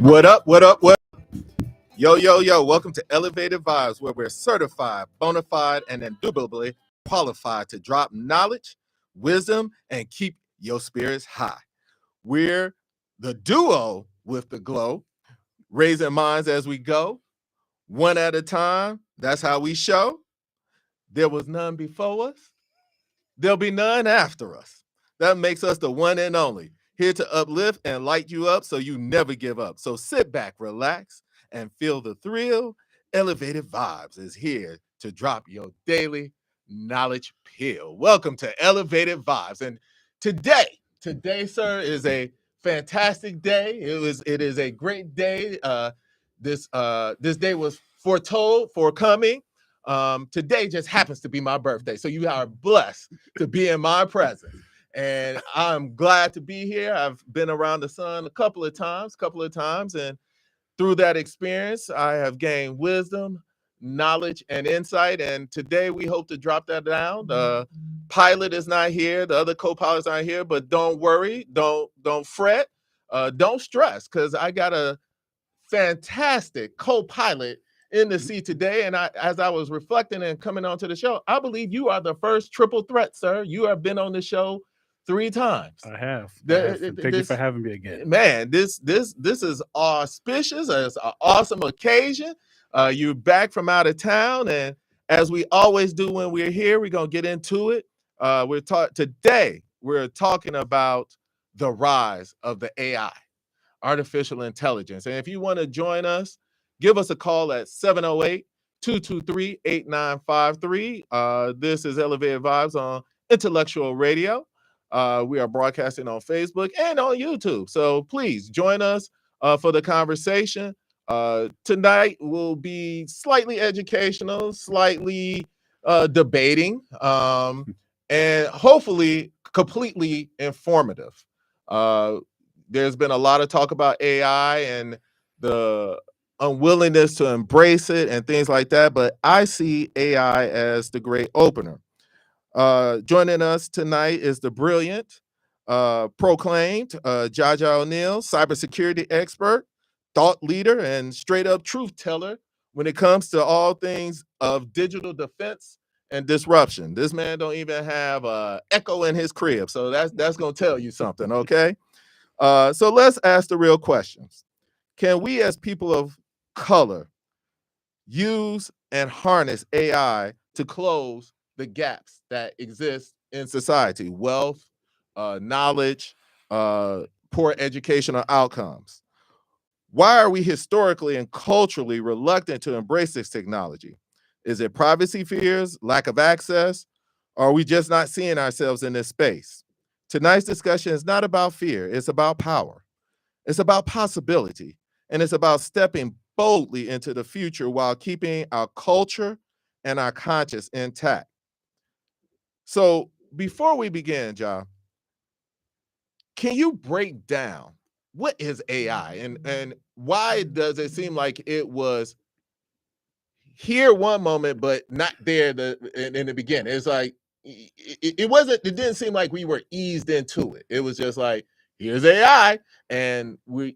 What up? What up? What? Yo, yo, yo. Welcome to Elevated Vibez, where we're certified, bona fide, and indubitably qualified to drop knowledge, wisdom, and keep your spirits high. We're the duo with the glow, raising minds as we go, one at a time. That's how we show. There was none before us. There'll be none after us. That makes us the one and only, here to uplift and light you up so you never give up. So sit back, relax, and feel the thrill. Elevated Vibez is here to drop your daily knowledge pill. Welcome to Elevated Vibez. And today, sir, is a fantastic day. It is a great day. This day was foretold for coming. Today just happens to be my birthday. So you are blessed to be in my presence. And I'm glad to be here. I've been around the sun a couple of times. And through that experience, I have gained wisdom, knowledge, and insight. And today we hope to drop that down. The pilot is not here. The other co-pilots aren't here, but don't worry. Don't fret. Don't stress, because I got a fantastic co-pilot in the seat today. And as I was reflecting and coming onto the show, I believe you are the first triple threat, sir. You have been on the show 3 times. I have. Thank you for having me again. Man, this is auspicious. It's an awesome occasion. You're back from out of town, and as we always do when we're here, we're gonna get into it. Today we're talking about the rise of the AI, artificial intelligence. And if you want to join us, give us a call at 708-223-8953. This is Elevated Vibez on Intellectual Radio. We are broadcasting on Facebook and on YouTube. So please join us for the conversation. Tonight will be slightly educational, slightly debating, and hopefully completely informative. There's been a lot of talk about AI and the unwillingness to embrace it and things like that, but I see AI as the great opener. Joining us tonight is the brilliant, proclaimed Jaja O'Neill, cybersecurity expert, thought leader, and straight up truth teller when it comes to all things of digital defense and disruption. This man don't even have an echo in his crib, so that's gonna tell you something, okay? So let's ask the real questions. Can we as people of color use and harness AI to close the gaps that exist in society? Wealth, knowledge, poor educational outcomes. Why are we historically and culturally reluctant to embrace this technology? Is it privacy fears, lack of access, or are we just not seeing ourselves in this space? Tonight's discussion is not about fear, it's about power. It's about possibility, and it's about stepping boldly into the future while keeping our culture and our conscience intact. So before we begin, John, can you break down what is AI and why does it seem like it was here one moment but not there in the beginning? It's like it didn't seem like we were eased into it. It was just like, here's AI, and we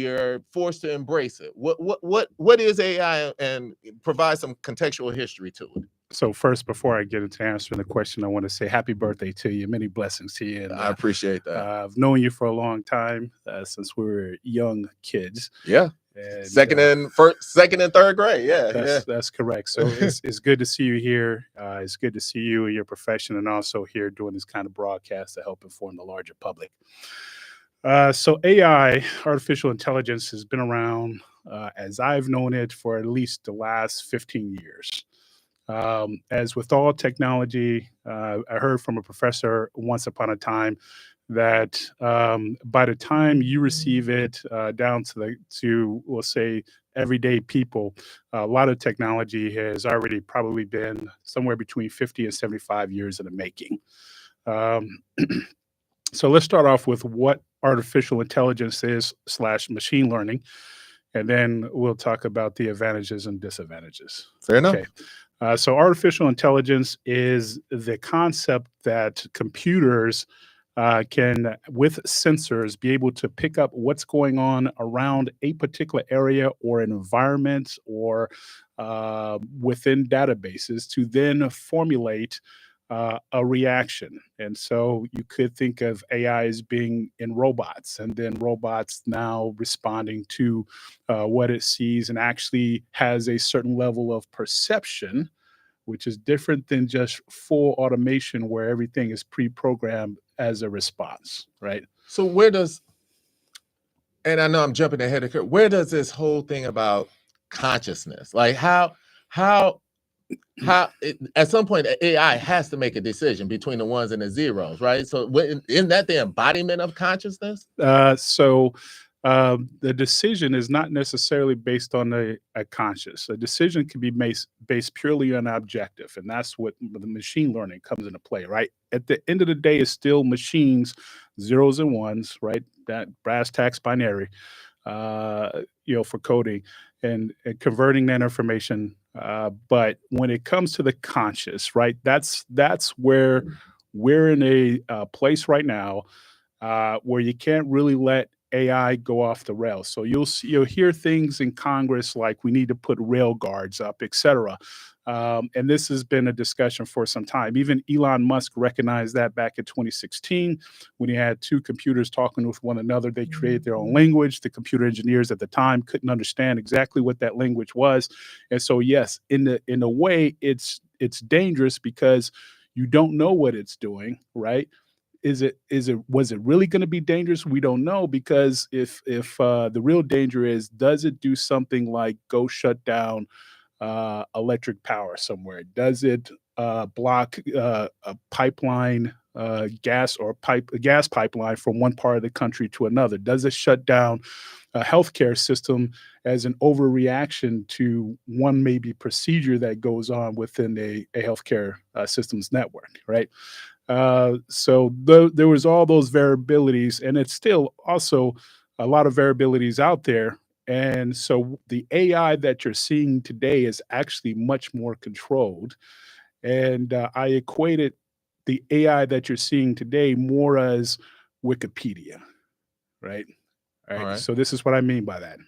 are forced to embrace it. What is AI, and provide some contextual history to it. So first, before I get into answering the question, I want to say happy birthday to you. Many blessings to you. And, I appreciate that. I've known you for a long time, since we were young kids. Yeah. And, second and third grade. Yeah, that's correct. So it's good to see you here. It's good to see you in your profession, and also here doing this kind of broadcast to help inform the larger public. So AI, artificial intelligence, has been around as I've known it for at least the last 15 years. As with all technology, I heard from a professor once upon a time that by the time you receive it down to we'll say everyday people, a lot of technology has already probably been somewhere between 50 and 75 years in the making. So let's start off with what artificial intelligence is / machine learning, and then we'll talk about the advantages and disadvantages. Fair enough. Okay. So artificial intelligence is the concept that computers can, with sensors, be able to pick up what's going on around a particular area or an environment or within databases to then formulate a reaction. And so you could think of AI as being in robots, and then robots now responding to what it sees and actually has a certain level of perception, which is different than just full automation where everything is pre-programmed as a response, right? So where does, and I know I'm jumping ahead of curve, where does this whole thing about consciousness, like how at some point AI has to make a decision between the ones and the zeros, right? So isn't that the embodiment of consciousness? The decision is not necessarily based on a conscious. A decision can be based purely on objective, and that's what the machine learning comes into play, right? At the end of the day, it's still machines, zeros and ones, right? That brass tacks binary, for coding and converting that information. But when it comes to the conscious, right, that's where we're in a place right now where you can't really let AI go off the rails. So you'll hear things in Congress like we need to put rail guards up, et cetera. And this has been a discussion for some time. Even Elon Musk recognized that back in 2016 when he had two computers talking with one another. They created their own language. The computer engineers at the time couldn't understand exactly what that language was. And so, yes, in a way, it's dangerous because you don't know what it's doing, right? Was it really going to be dangerous? We don't know, because if the real danger is, does it do something like go shut down electric power somewhere? Does it block a pipeline, a gas pipeline from one part of the country to another? Does it shut down a healthcare system as an overreaction to one maybe procedure that goes on within a healthcare systems network, right? There was all those variabilities, and it's still also a lot of variabilities out there. And so the AI that you're seeing today is actually much more controlled. And I equated the AI that you're seeing today more as Wikipedia, right? All All right. right. So this is what I mean by that.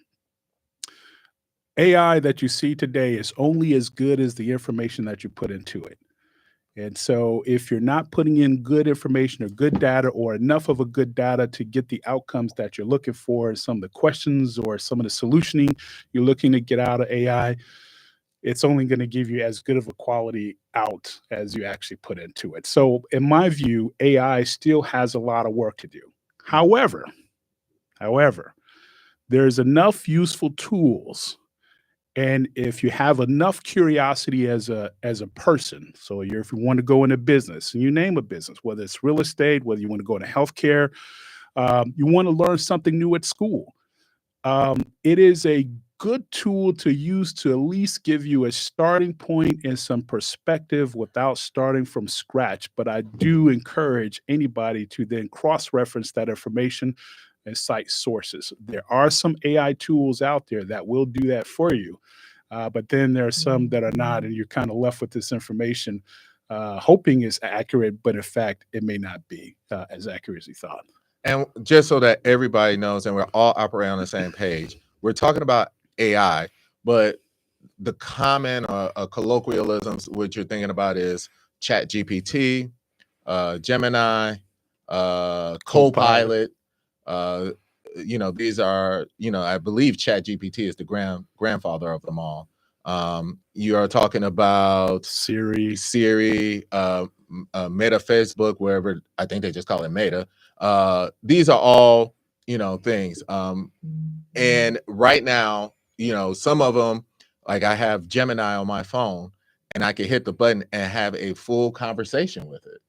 AI that you see today is only as good as the information that you put into it. And so if you're not putting in good information or good data or enough of a good data to get the outcomes that you're looking for, some of the questions or some of the solutioning you're looking to get out of AI, it's only going to give you as good of a quality out as you actually put into it. So in my view, AI still has a lot of work to do. However, there's enough useful tools, and if you have enough curiosity as a person, so if you want to go into business, and you name a business, whether it's real estate, whether you want to go into healthcare, you want to learn something new at school, it is a good tool to use to at least give you a starting point and some perspective without starting from scratch. But I do encourage anybody to then cross-reference that information and cite sources. There are some AI tools out there that will do that for you. But then there are some that are not, and you're kind of left with this information, hoping it's accurate, but in fact, it may not be as accurate as you thought. And just so that everybody knows, and we're all operating on the same page, we're talking about AI, but the common colloquialisms, what you're thinking about is Chat GPT, Gemini, Copilot. These are, I believe Chat GPT is the grandfather of them all. You are talking about Siri, Meta, Facebook, wherever, I think they just call it Meta. These are all, things. And right now, some of them, like I have Gemini on my phone, and I can hit the button and have a full conversation with it,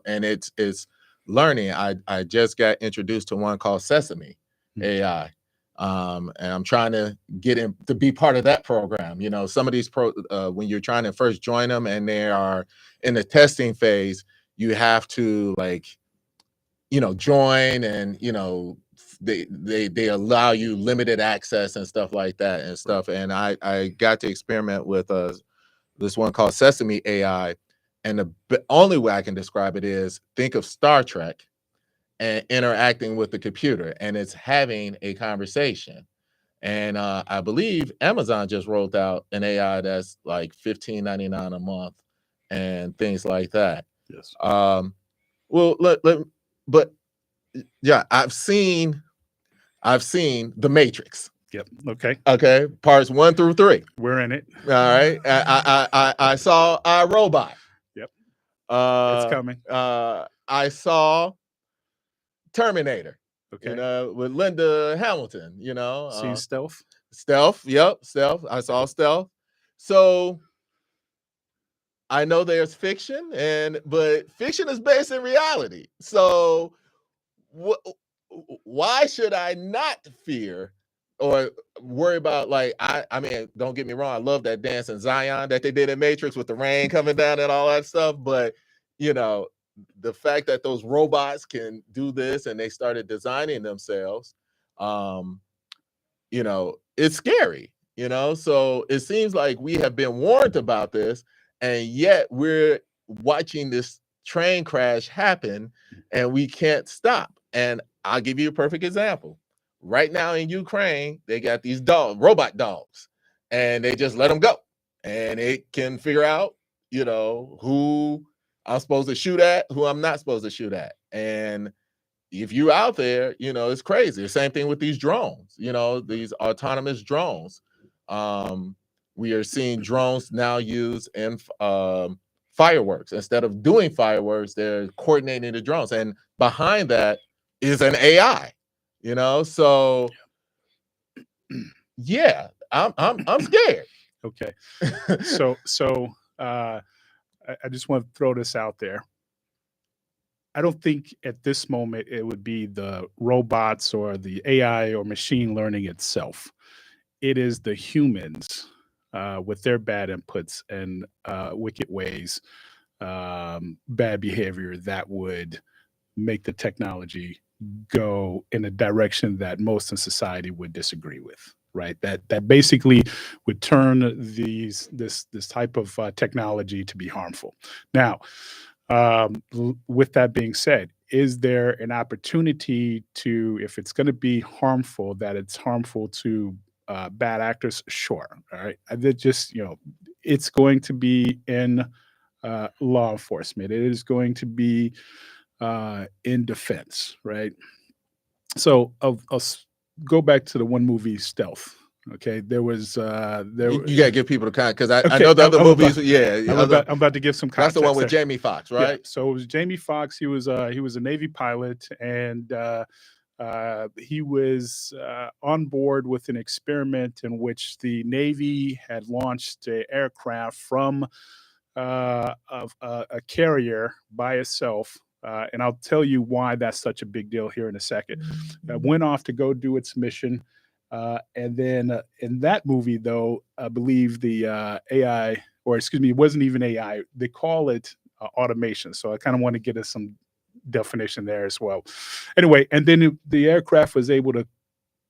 and it's learning. I just got introduced to one called Sesame AI. And I'm trying to get in to be part of that program. Some of these when you're trying to first join them and they are in the testing phase, you have to join, and they allow you limited access and stuff like that and stuff. And I got to experiment with this one called Sesame AI, and the only way I can describe it is, think of Star Trek, and interacting with the computer, and it's having a conversation. And I believe Amazon just rolled out an AI that's like $15.99 a month and things like that. Yes. Well, but yeah, I've seen The Matrix. Yep. Okay. Okay, parts 1 through 3. We're in it. All right. I saw iRobot. Yep. It's coming. I saw Terminator. Okay. You know, with Linda Hamilton. You know, Seen Stealth. Stealth. Yep, Stealth. I saw Stealth. So I know there's fiction, but fiction is based in reality. So why should I not fear or worry about, like, I mean, don't get me wrong, I love that dance in Zion that they did in Matrix with the rain coming down and all that stuff, but you know, the fact that those robots can do this and they started designing themselves, you know, it's scary, you know. So it seems like we have been warned about this, and yet we're watching this train crash happen and we can't stop. And I'll give you a perfect example. Right now in Ukraine, they got these robot dogs, and they just let them go. And it can figure out, you know, who I'm supposed to shoot at, who I'm not supposed to shoot at. And if you're out there, you know, it's crazy. The same thing with these drones, you know, these autonomous drones. We are seeing drones now used in fireworks. Instead of doing fireworks, they're coordinating the drones. And behind that is an AI, you know. So yeah, I'm scared. Okay. So I just want to throw this out there. I don't think at this moment it would be the robots or the AI or machine learning itself. It is the humans with their bad inputs and wicked ways, bad behavior that would make the technology go in a direction that most in society would disagree with. Right, that basically would turn this type of technology to be harmful. Now, with that being said, is there an opportunity to, if it's going to be harmful, that it's harmful to bad actors? Sure. All right. I did just, you know, it's going to be in law enforcement. It is going to be in defense. Right. So I'll go back to the one movie Stealth. Okay, there was you gotta give people the kind, because I okay, know the other movies. I'm about to give some context. That's the one with there. Jamie Foxx, right? Yeah, so it was Jamie Foxx. He was a Navy pilot, and he was on board with an experiment in which the Navy had launched an aircraft from a carrier by itself. And I'll tell you why that's such a big deal here in a second. Went off to go do its mission. And then in that movie, though, I believe the AI, or excuse me, it wasn't even AI. They call it automation. So I kind of want to get us some definition there as well. Anyway, and then the aircraft was able to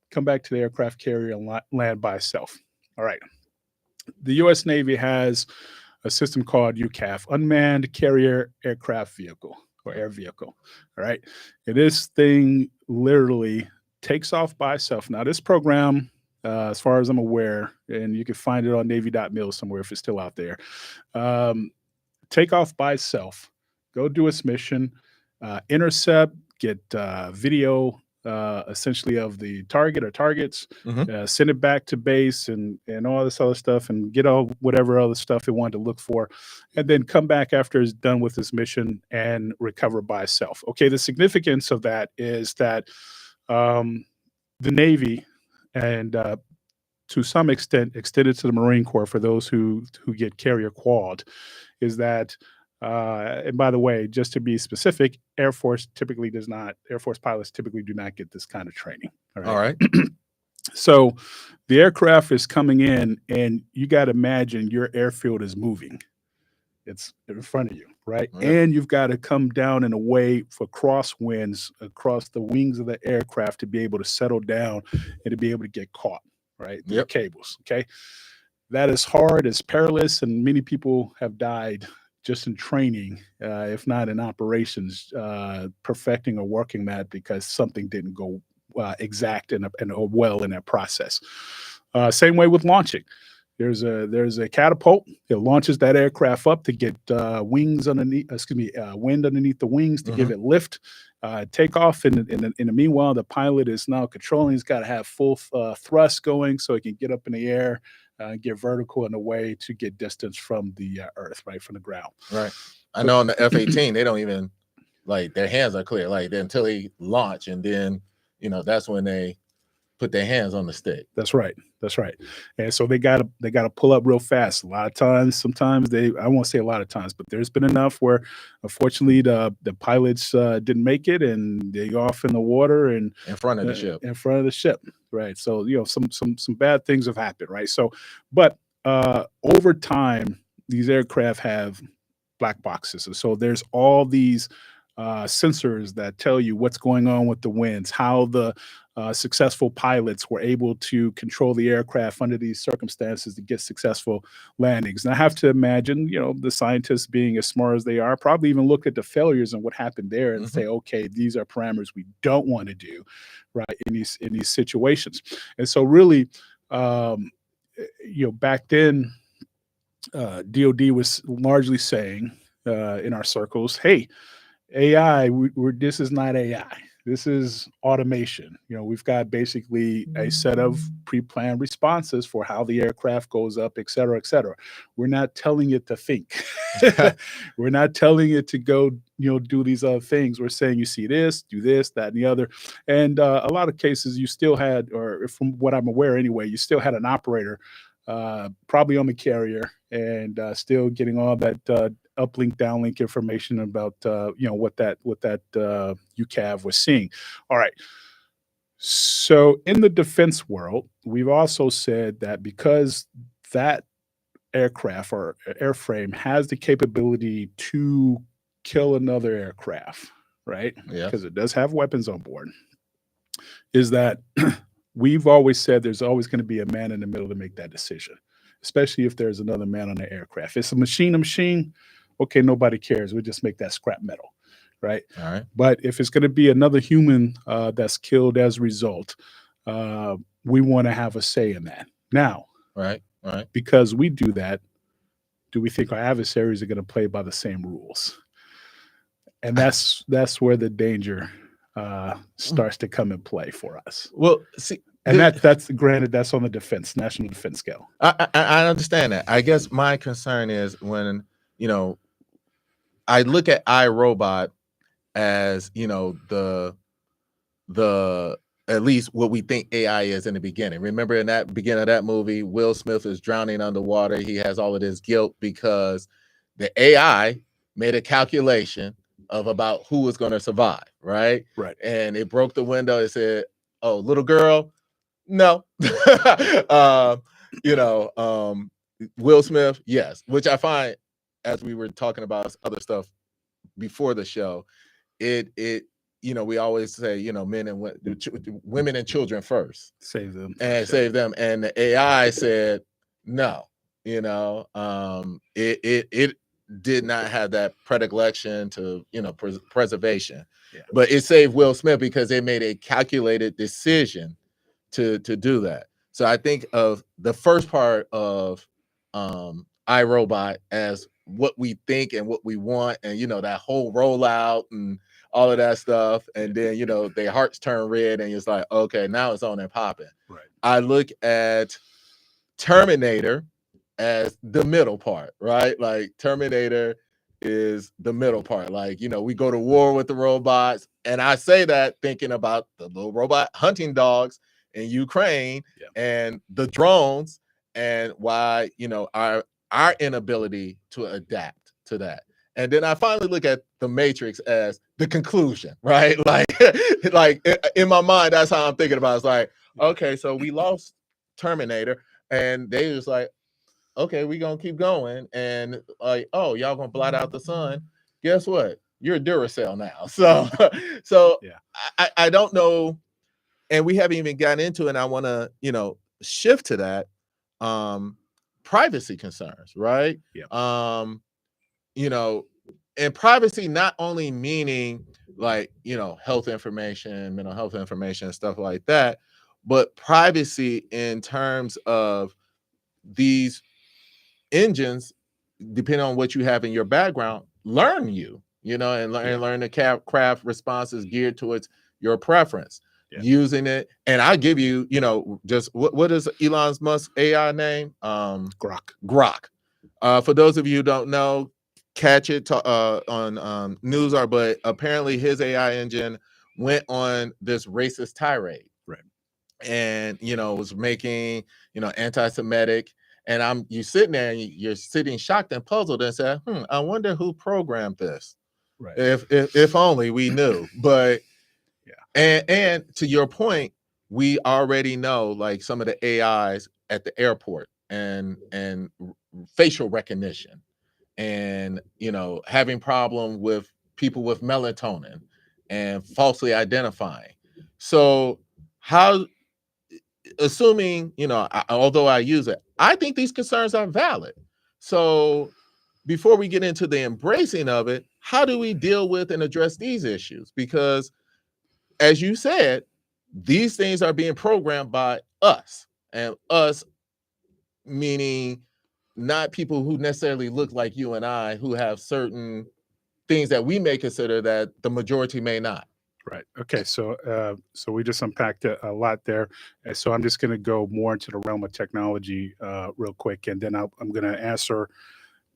come back to the aircraft carrier and land by itself. All right. The U.S. Navy has a system called UCAV, Unmanned Carrier Aircraft Vehicle, or air vehicle. All right. And this thing literally takes off by itself. Now, this program, as far as I'm aware, and you can find it on Navy.mil somewhere if it's still out there, take off by itself, go do its mission, intercept, get video essentially of the target or targets, send it back to base and all this other stuff, and get all whatever other stuff it wanted to look for, and then come back after it's done with its mission and recover by itself. Okay, the significance of that is that the Navy, and to some extent extended to the Marine Corps for those who get carrier qualled, is that and by the way, just to be specific, Air Force pilots typically do not get this kind of training. All right. So the aircraft is coming in, and you got to imagine your airfield is moving. It's in front of you, right? Yep. And you've got to come down in a way for crosswinds across the wings of the aircraft to be able to settle down and to be able to get caught, right? The cables, okay? That is hard, it's perilous, and many people have died just in training, if not in operations, perfecting a working that because something didn't go exact and well in that process. Same way with launching. There's a catapult. It launches that aircraft up to get wind underneath the wings to give it lift, take off. In the meanwhile, the pilot is now controlling. He's got to have full thrust going so he can get up in the air, get vertical in a way to get distance from the earth, right, from the ground. Right. I know on the F-18, they don't even, like, their hands are clear, like, until they launch, and then, that's when they put their hands on the stick. That's right. And so they gotta pull up real fast. A lot of times, sometimes I won't say a lot of times, but there's been enough where unfortunately the pilots didn't make it and they go off in the water and in front of the ship. Right. So, some bad things have happened, right? So, but over time, these aircraft have black boxes. And so there's all these sensors that tell you what's going on with the winds, how the successful pilots were able to control the aircraft under these circumstances to get successful landings. And I have to imagine, the scientists being as smart as they are, probably even look at the failures and what happened there and say, okay, these are parameters we don't want to do, right, in these situations. And so really, back then, DOD was largely saying in our circles, hey, AI, this is not AI. This is automation. We've got basically a set of pre-planned responses for how the aircraft goes up, et cetera, et cetera. We're not telling it to think. We're not telling it to go, do these other things. We're saying you see this, do this, that, and the other. And a lot of cases you still had, or from what I'm aware anyway, you still had an operator probably on the carrier and still getting all that uplink, downlink information about what that UCAV was seeing. All right. So in the defense world, we've also said that because that aircraft or airframe has the capability to kill another aircraft, right? Yeah. Because it does have weapons on board, is that we've always said there's always going to be a man in the middle to make that decision, especially if there's another man on the aircraft. It's a machine. Okay, nobody cares. We just make that scrap metal, right? All right. But if it's going to be another human that's killed as a result, we want to have a say in that. Now, right. Because we do that, do we think our adversaries are going to play by the same rules? And that's where the danger starts to come in play for us. Well, see, and that's granted, that's on the national defense scale. I understand that. I guess my concern is when, I look at iRobot as, the at least what we think AI is in the beginning. Remember in that beginning of that movie, Will Smith is drowning underwater. He has all of this guilt because the AI made a calculation of about who was going to survive, right? Right. And it broke the window. It said, oh, little girl, no. Will Smith, yes. Which I find, as we were talking about other stuff before the show, we always say, men and women and children first. Save them. Save them. And the AI said, no, it did not have that predilection to, preservation. Yeah. But it saved Will Smith because they made a calculated decision to do that. So I think of the first part of iRobot as what we think and what we want, and that whole rollout and all of that stuff, and then their hearts turn red and it's like, okay, now it's on and popping. Right. I look at Terminator as the middle part, right? Like Terminator is the middle part. Like, we go to war with the robots, and I say that thinking about the little robot hunting dogs in Ukraine and the drones, and why our inability to adapt to that. And then I finally look at the Matrix as the conclusion, right? Like in my mind, that's how I'm thinking about it. It's like, okay, so we lost Terminator, and they was like, okay, we're gonna keep going, and like, oh, y'all gonna blot out the sun. Guess what? You're a Duracell now. So yeah. I don't know, and we haven't even gotten into it, and I want to, shift to that. Privacy concerns, right? Yeah. you know, and privacy not only meaning like, you know, health information, mental health information, and stuff like that, but privacy in terms of these engines, depending on what you have in your background, learn you, you know, and learn to craft responses geared towards your preference. Using it, and I give you, you know, just what is Elon Musk's AI name? Grok. For those of you who don't know, catch it on Newsar, but apparently his AI engine went on this racist tirade, right? And you know, was making, you know, anti-Semitic. And you sitting there and you're sitting shocked and puzzled and say, I wonder who programmed this. Right. If only we knew. But and to your point, we already know like some of the AIs at the airport and facial recognition, and you know, having problem with people with melatonin and falsely identifying. So how, assuming, you know, although I use it, I think these concerns are valid. So before we get into the embracing of it, how do we deal with and address these issues? Because as you said, these things are being programmed by us, and us meaning not people who necessarily look like you and I, who have certain things that we may consider that the majority may not. Right. Okay. So we just unpacked a lot there. And so I'm just going to go more into the realm of technology real quick, and then I'm going to answer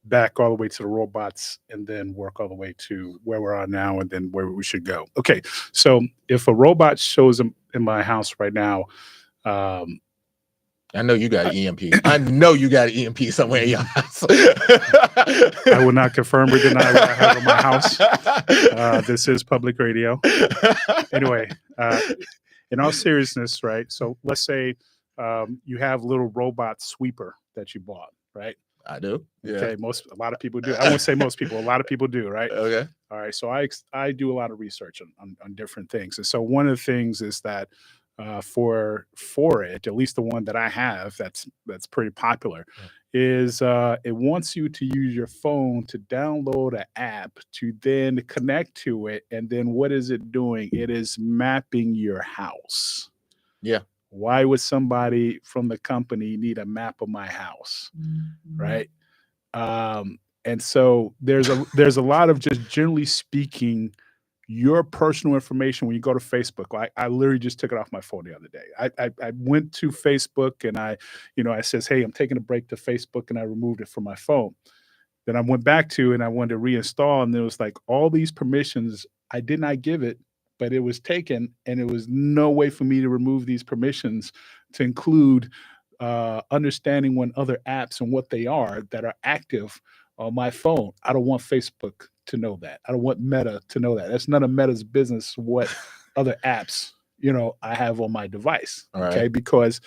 back all the way to the robots, and then work all the way to where we're at now, and then where we should go. Okay. So if a robot shows up in my house right now, I know you got an EMP. I know you got an EMP somewhere in your house. I will not confirm or deny what I have in my house. This is public radio. Anyway, in all seriousness, right? So let's say you have a little robot sweeper that you bought, right? I do. Yeah. Okay. A lot of people do. I won't say most people. A lot of people do, right? Okay. All right. So I do a lot of research on different things, and so one of the things is that for it, at least the one that I have, that's pretty popular, is it wants you to use your phone to download an app to then connect to it, and then what is it doing? It is mapping your house. Yeah. Why would somebody from the company need a map of my house? Right. And so there's a lot of, just generally speaking, your personal information when you go to Facebook. I literally just took it off my phone the other day. I went to Facebook and I says, hey, I'm taking a break to Facebook, and I removed it from my phone. Then I went back to, and I wanted to reinstall, and there was like all these permissions. I did not give it, but it was taken, and it was no way for me to remove these permissions to include understanding when other apps and what they are that are active on my phone. I don't want Facebook to know that. I don't want Meta to know that. That's none of Meta's business what other apps, I have on my device. Okay. Right. Because,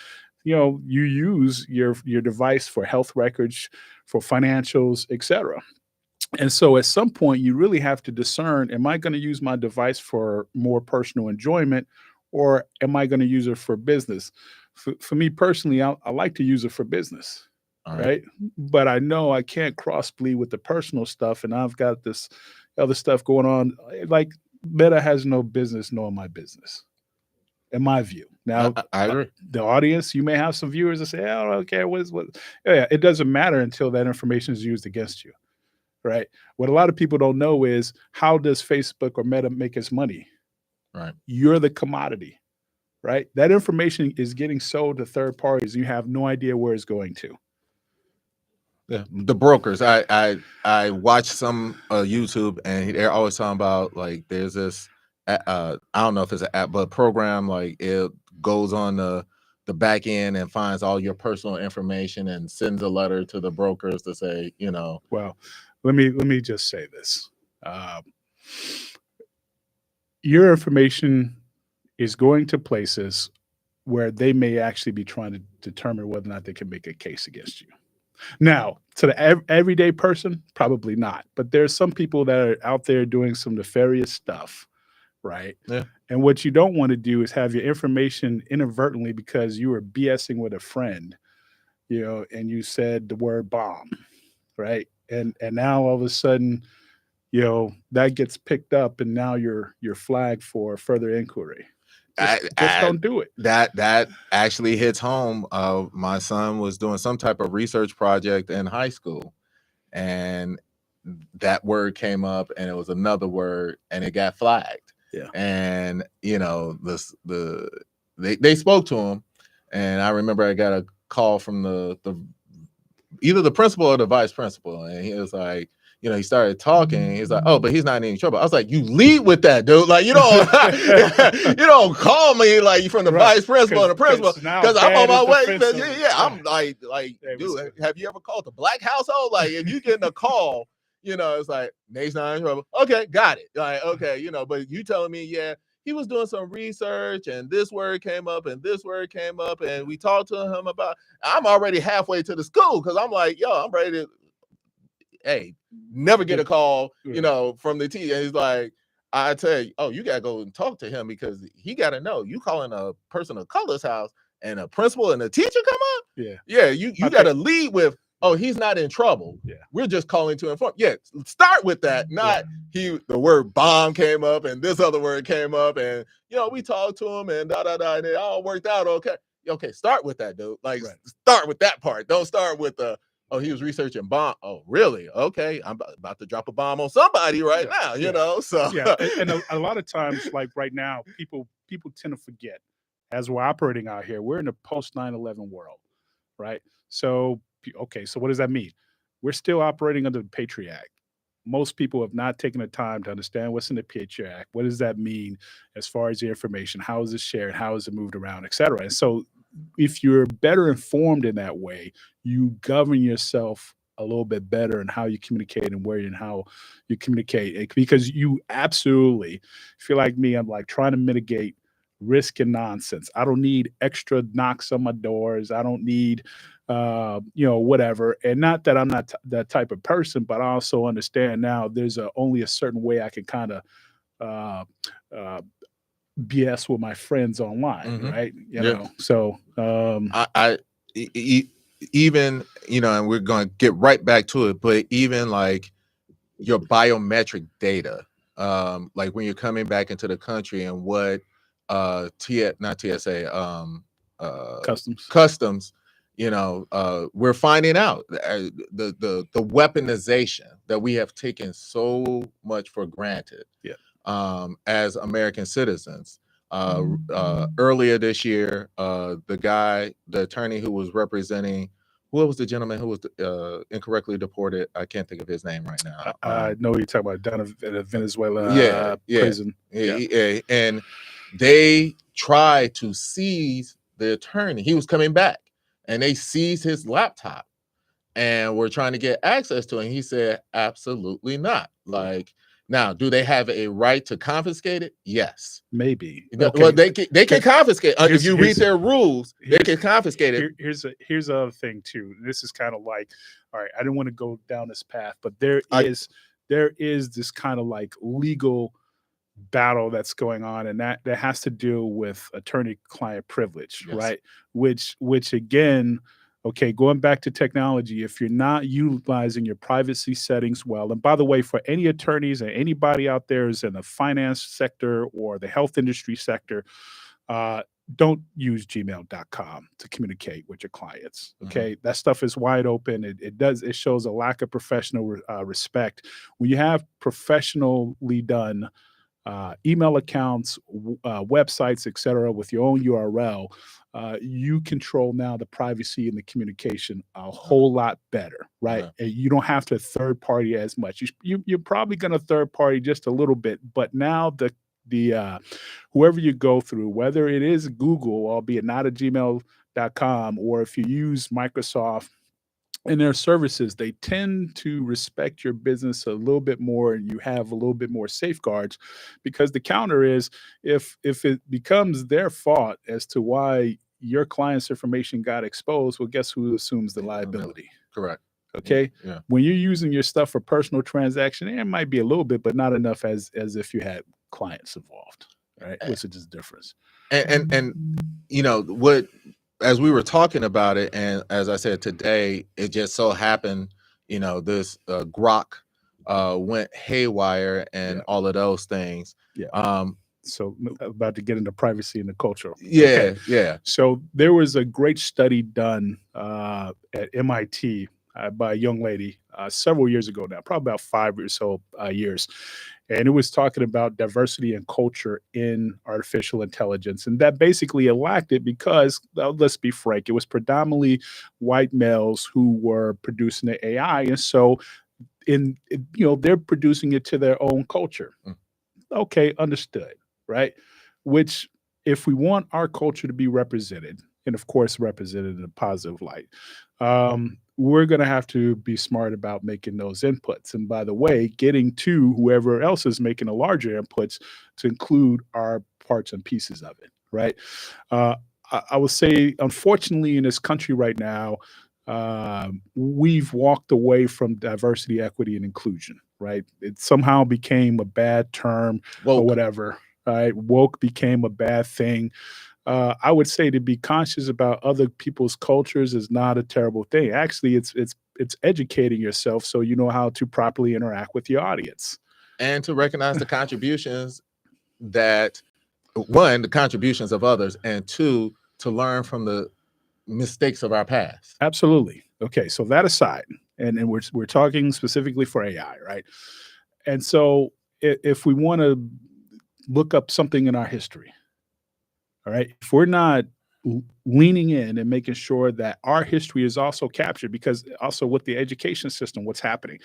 you use your device for health records, for financials, etc. And so at some point you really have to discern, am I going to use my device for more personal enjoyment, or am I going to use it for business? For me personally, I like to use it for business. Right. But I know I can't cross bleed with the personal stuff, and I've got this other stuff going on. Like, Meta has no business knowing my business, in my view. Now, I agree. The audience, you may have some viewers that say, "Oh, I don't care what." Yeah, it doesn't matter until that information is used against you, right? What a lot of people don't know is, how does Facebook or Meta make its money? Right. You're the commodity, right? That information is getting sold to third parties. You have no idea where it's going to. Yeah, the brokers. I watch some YouTube, and they're always talking about, like, there's this I don't know if it's an app, but a program, like, it goes on the back end and finds all your personal information and sends a letter to the brokers to say, Well, let me just say this. Your information is going to places where they may actually be trying to determine whether or not they can make a case against you. Now, to the everyday person, probably not. But there's some people that are out there doing some nefarious stuff, right? Yeah. And what you don't want to do is have your information inadvertently, because you were BSing with a friend, and you said the word bomb, right? And now all of a sudden, that gets picked up, and now you're flagged for further inquiry. Just don't do it. That actually hits home. My son was doing some type of research project in high school, and that word came up, and it was another word, and it got flagged. Yeah. And they spoke to him, and I remember I got a call from the either the principal or the vice principal, and he was like, he started talking. He's like, "Oh, but he's not in any trouble." I was like, "You lead with that, dude. Like, you don't call me like you from the vice principal and the principal, because I'm on my way." Yeah. I'm like, dude, have you ever called the black household? Like, if you getting a call, it's like, Nate's not in trouble. Okay, got it. Like, okay, but you telling me, yeah, he was doing some research, and this word came up, and this word came up, and we talked to him about. I'm already halfway to the school because I'm like, yo, I'm ready to. Hey, never get a call, from the teacher. And he's like, I tell you, oh, you gotta go and talk to him because he gotta know you calling a person of color's house and a principal and a teacher come up. Yeah, you gotta lead with, oh, he's not in trouble. Yeah, we're just calling to inform. Yeah, start with that. Not the word bomb came up and this other word came up, and we talked to him and and it all worked out okay. Okay, start with that, dude. Like, start with that part. Don't start with the. Oh, he was researching bomb. Oh, really? Okay, I'm about to drop a bomb on somebody right now. So and a lot of times, like right now, people tend to forget, as we're operating out here, we're in a post 9/11 world, right? So so what does that mean? We're still operating under the Patriot Act. Most people have not taken the time to understand what's in the Patriot Act. What does that mean as far as the information? How is it shared? How is it moved around, et cetera? And so if you're better informed in that way, you govern yourself a little bit better in how you communicate and where and how you communicate. Because you absolutely feel like me, I'm like trying to mitigate risk and nonsense. I don't need extra knocks on my doors. I don't need whatever. And not that I'm not that type of person, but I also understand now there's only a certain way I can kind of BS with my friends online, right? So even and we're going to get right back to it, but even like your biometric data, like when you're coming back into the country and what not TSA, customs, we're finding out the weaponization that we have taken so much for granted. As American citizens. Earlier this year, the attorney who was representing, what was the gentleman who was incorrectly deported? I can't think of his name right now. I know you're talking about down in Venezuela prison. Yeah. And they tried to seize the attorney. He was coming back, and they seized his laptop, and were trying to get access to him. He said, absolutely not. Like, now, do they have a right to confiscate it? Yes. Maybe. Okay. Well, they can confiscate. If you read their rules, they can confiscate it. Here's the other thing, too. This is kind of like, all right, I didn't want to go down this path, but there is this kind of like legal battle that's going on, and that has to do with attorney-client privilege, right? Which again, okay, going back to technology, if you're not utilizing your privacy settings well, and by the way, for any attorneys and anybody out there who's in the finance sector or the health industry sector, don't use gmail.com to communicate with your clients. Okay. That stuff is wide open. It shows a lack of professional respect. When you have professionally done email accounts, websites, et cetera, with your own URL, you control now the privacy and the communication a whole lot better, right? And you don't have to third party as much. You're probably going to third party just a little bit, but now the whoever you go through, whether it is Google, albeit not at gmail.com, or if you use Microsoft and their services, they tend to respect your business a little bit more, and you have a little bit more safeguards, because the counter is if it becomes their fault as to why your client's information got exposed, well, guess who assumes the liability? Correct. Okay. Yeah. When you're using your stuff for personal transaction, it might be a little bit, but not enough as if you had clients involved, right? Which is just difference. And what, as we were talking about it, and as I said today, it just so happened, this Grok went haywire and Yeah. all of those things. Yeah. Um, So about to get into privacy and the culture. yeah, Okay. yeah. So there was a great study done at MIT by a young lady several years ago now, probably about 5 or so years. And it was talking about diversity and culture in artificial intelligence. And that basically lacked it because, let's be frank, it was predominantly white males who were producing the AI. And so they're producing it to their own culture. Mm. Okay, understood, right? Which, if we want our culture to be represented, and of course represented in a positive light, we're going to have to be smart about making those inputs. And by the way, getting to whoever else is making the larger inputs to include our parts and pieces of it, right? I would say, unfortunately, in this country right now, we've walked away from diversity, equity, and inclusion. Right? It somehow became a bad term or Woke. whatever. Right? Woke became a bad thing. I would say to be conscious about other people's cultures is not a terrible thing. Actually, it's educating yourself so you know how to properly interact with your audience And to recognize the contributions that, one, the contributions of others, and two, to learn from the mistakes of our past. Absolutely. Okay, so that aside, and we're talking specifically for AI, right? And so if we want to look up something in our history, all right, if we're not leaning in and making sure that our history is also captured, because also with the education system, what's happening,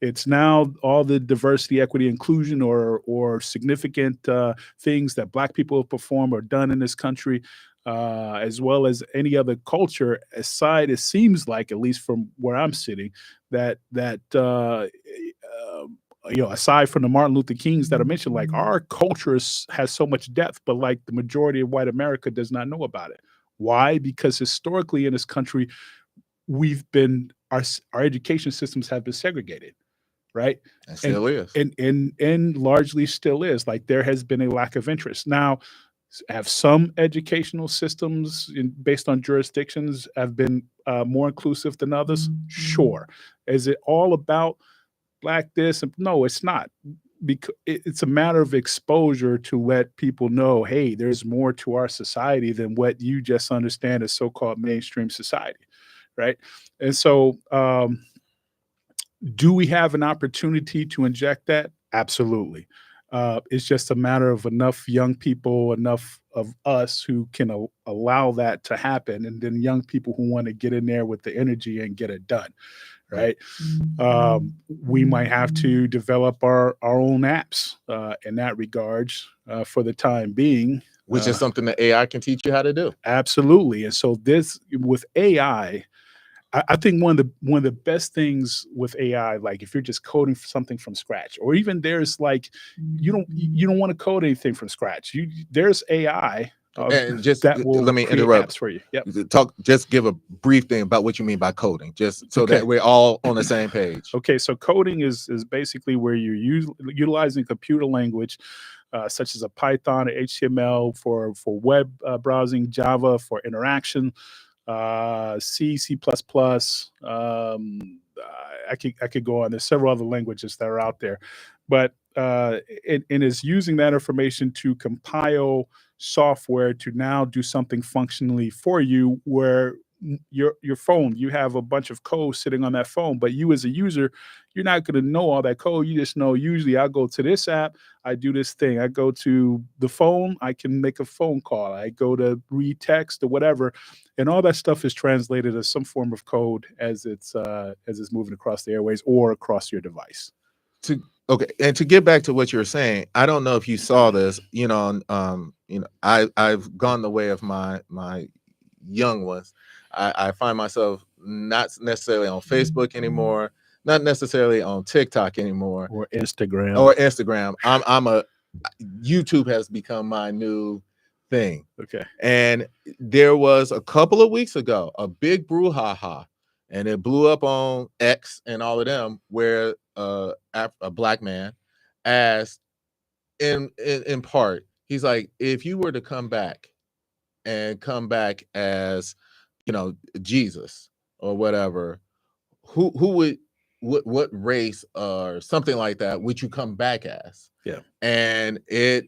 it's now all the diversity, equity, inclusion, or significant things that Black people have performed or done in this country, as well as any other culture. Aside, it seems like, at least from where I'm sitting, aside from the Martin Luther Kings that I mentioned, like, our culture has so much depth, but like the majority of white America does not know about it. Why? Because historically in this country, we've been our education systems have been segregated, right? And And still is. and largely still is. Like, there has been a lack of interest. Now, have some educational systems based on jurisdictions have been more inclusive than others? Sure. Is it all about Black this? No, it's not. Because it's a matter of exposure to let people know, hey, there's more to our society than what you just understand as so-called mainstream society, right? And so, do we have an opportunity to inject that? Absolutely. It's just a matter of enough young people, enough of us who can allow that to happen, and then young people who want to get in there with the energy and get it done, right? We might have to develop our own apps in that regards for the time being. Which is something that AI can teach you how to do. Absolutely. And so this, with AI, I think one of the best things with AI, like if you're just coding something from scratch, or even there's like you don't want to code anything from scratch. There's AI And just that will let me create interrupt. apps for you. Yep. Just give a brief thing about what you mean by coding, just so Okay. that we're all on the same page. Okay, so coding is basically where you're utilizing computer language, such as a Python, or HTML for web browsing, Java for interaction, C, C++. I could go on. There's several other languages that are out there, but it is using that information to compile software to now do something functionally for you, where your phone, you have a bunch of code sitting on that phone, but you as a user, you're not going to know all that code. You just know, usually I go to this app, I do this thing. I go to the phone, I can make a phone call. I go to read text or whatever, and all that stuff is translated as some form of code as it's moving across the airways or across your device. Okay, and to get back to what you're saying, I don't know if you saw this. I've gone the way of my young ones. I find myself not necessarily on Facebook anymore, not necessarily on TikTok anymore, or Instagram. I'm a YouTube has become my new thing. Okay. And there was a couple of weeks ago a big brouhaha, and it blew up on X and all of them, where a Black man asked, in part, he's like, if you were to come back as Jesus or whatever, who would what race or something like that would you come back as? Yeah. And and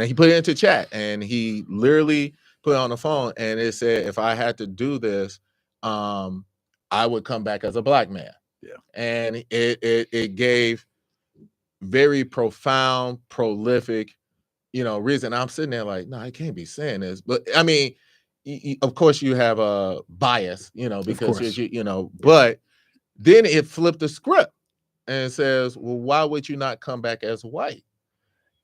he put it into chat, and he literally put it on the phone, and it said, if I had to do this, I would come back as a black man. Yeah. And it gave very profound, prolific, reason. I'm sitting there like, no, I can't be saying this. But I mean, of course you have a bias, because but then it flipped the script and it says, well, why would you not come back as white?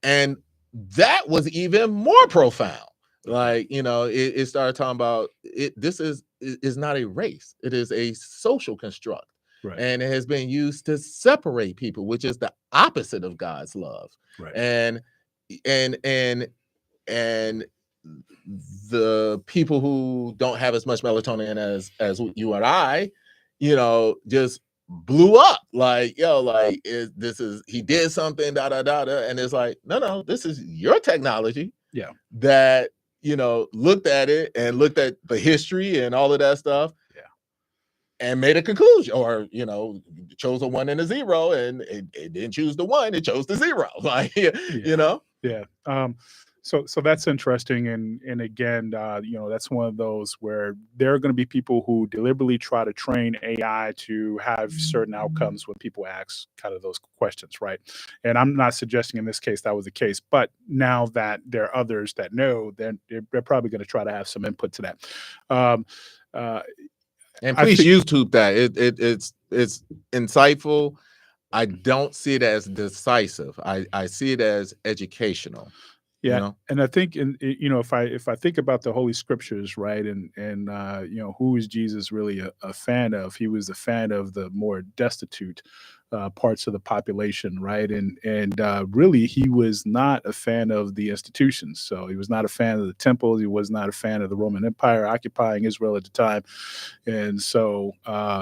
And that was even more profound. Like, it started talking about it. This is not a race. It is a social construct. Right. And it has been used to separate people, which is the opposite of God's love. Right. And the people who don't have as much melatonin as you and I, just blew up. Like, he did something, da da da da, and it's like, no, this is your technology. Yeah. That looked at it and looked at the history and all of that stuff. Yeah. And made a conclusion, or chose a 1 and a 0, and it didn't choose the 1, it chose the 0. Like, Yeah. So that's interesting, and again, that's one of those where there are going to be people who deliberately try to train AI to have certain outcomes when people ask kind of those questions, right? And I'm not suggesting in this case that was the case, but now that there are others that know, then they're probably going to try to have some input to that. And please YouTube that. It's insightful. I don't see it as decisive. I see it as educational. Yeah, and I think, if I think about the Holy Scriptures, right, and who is Jesus really a fan of? He was a fan of the more destitute parts of the population, right, and really he was not a fan of the institutions. So he was not a fan of the temple. He was not a fan of the Roman Empire occupying Israel at the time, and so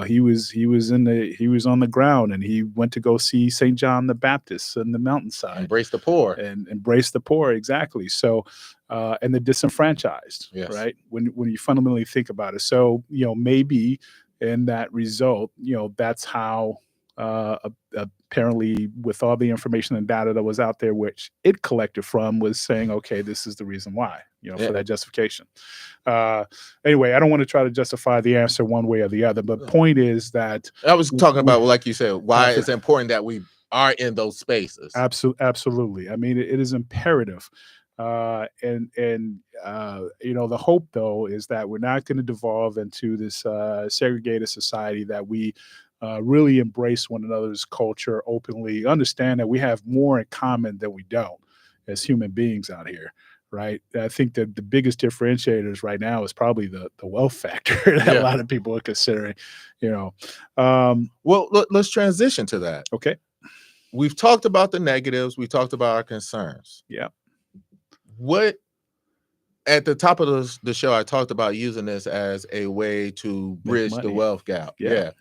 he was on the ground, and he went to go see St. John the Baptist on the mountainside, embrace the poor, and embrace the poor, exactly. So and the disenfranchised, yes. Right, when you fundamentally think about it. So maybe in that result, that's how apparently, with all the information and data that was out there, which it collected from, was saying, okay, this is the reason why, for that justification. Anyway, I don't want to try to justify the answer one way or the other, but point is that I was talking about, like you said, why it's important that we are in those spaces. Absolutely. I mean, it is imperative. And the hope, though, is that we're not going to devolve into this segregated society, that we really embrace one another's culture openly, understand that we have more in common than we don't as human beings out here, right? I think that the biggest differentiators right now is probably the wealth factor that a lot of people are considering, Well, let's transition to that. Okay. We've talked about the negatives. We talked about our concerns. Yeah. What, at the top of the show, I talked about using this as a way to bridge the wealth gap. Yeah.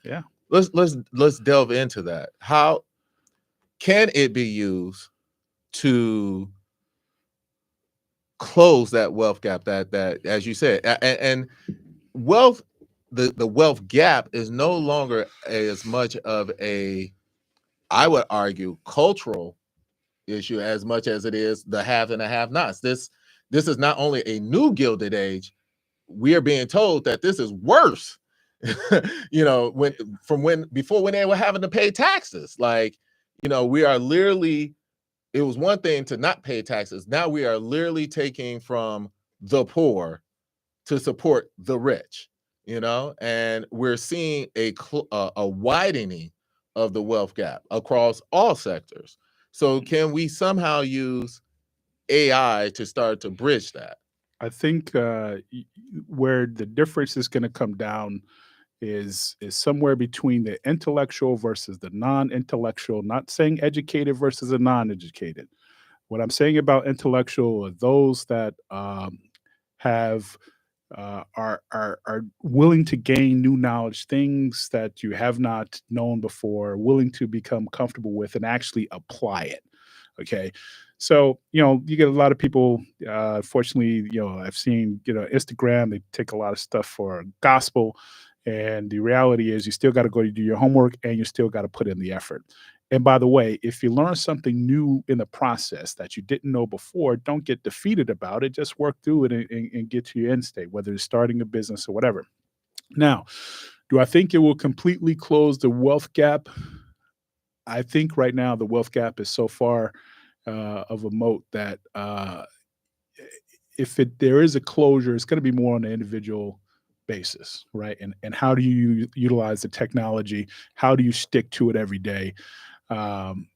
Let's delve into that. How can it be used to close that wealth gap? That as you said, and wealth, the wealth gap is no longer as much of a, I would argue, cultural issue as much as it is the have and the have-nots. This is not only a new Gilded Age. We are being told that this is worse. Before when they were having to pay taxes. Like, we are literally, it was one thing to not pay taxes. Now we are literally taking from the poor to support the rich, and we're seeing a widening of the wealth gap across all sectors. So can we somehow use AI to start to bridge that? I think where the difference is going to come down is somewhere between the intellectual versus the non-intellectual. Not saying educated versus a non-educated. What I'm saying about intellectual are those that have are willing to gain new knowledge, things that you have not known before, willing to become comfortable with and actually apply it. Okay. So, you get a lot of people, fortunately, I've seen, Instagram, they take a lot of stuff for gospel, And the reality is you still got to go to do your homework and you still got to put in the effort. And by the way, if you learn something new in the process that you didn't know before, don't get defeated about it. Just work through it and get to your end state, whether it's starting a business or whatever. Now, do I think it will completely close the wealth gap? I think right now the wealth gap is so far of a moat that if there is a closure, it's going to be more on an individual basis, right? And how do you utilize the technology? How do you stick to it every day, and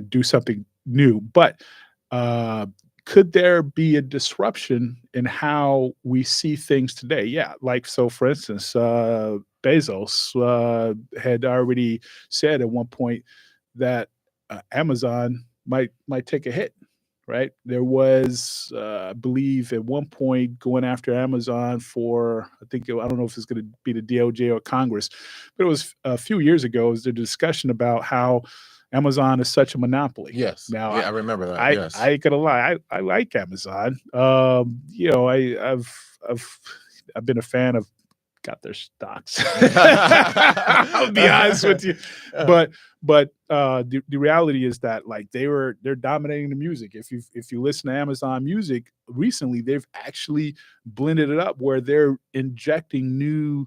do something new? But could there be a disruption in how we see things today? Yeah, like so. For instance, Bezos had already said at one point that Amazon might take a hit. Right. There was, I believe, at one point going after Amazon for, I don't know if it's going to be the DOJ or Congress, but it was a few years ago. It was the discussion about how Amazon is such a monopoly. Yes. Now, yeah, I remember that. Yes. I ain't gonna lie, I like Amazon. I've been a fan of got their stocks. I'll be honest with you, but the reality is that like they're dominating the music. If you listen to Amazon Music recently, they've actually blended it up where they're injecting new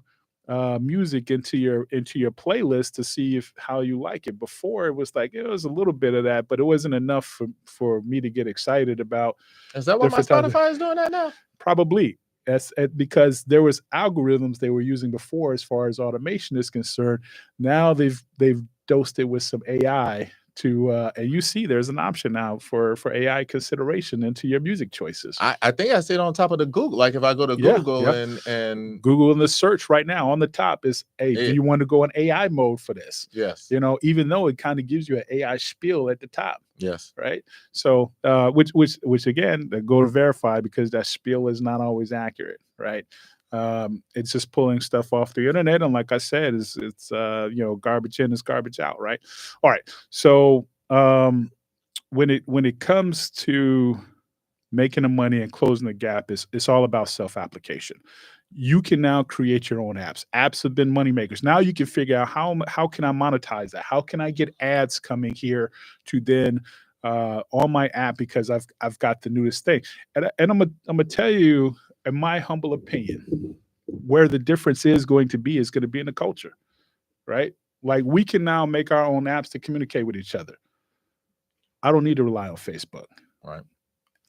music into your playlist to see how you like it. Before it was like it was a little bit of that, but it wasn't enough for me to get excited about. Is that what my Spotify is doing that now? Probably. That's because there was algorithms they were using before as far as automation is concerned. Now they've dosed it with some AI to and you see there's an option now for AI consideration into your music choices. I think I see it on top of the Google. Like if I go to Google and Google in the search right now on the top is, hey, do you want to go in AI mode for this? Yes. Even though it kind of gives you an AI spiel at the top. Yes. Right. So which again, go to verify because that spiel is not always accurate. Right. It's just pulling stuff off the internet. And like I said, it's garbage in is garbage out. Right. All right. So when it comes to making the money and closing the gap, it's all about self-application. You can now create your own apps. Apps have been money makers. Now you can figure out how can I monetize that? How can I get ads coming here to then on my app because I've got the newest thing. And I'm gonna tell you, in my humble opinion, where the difference is going to be in the culture, right? Like we can now make our own apps to communicate with each other. I don't need to rely on Facebook. Right.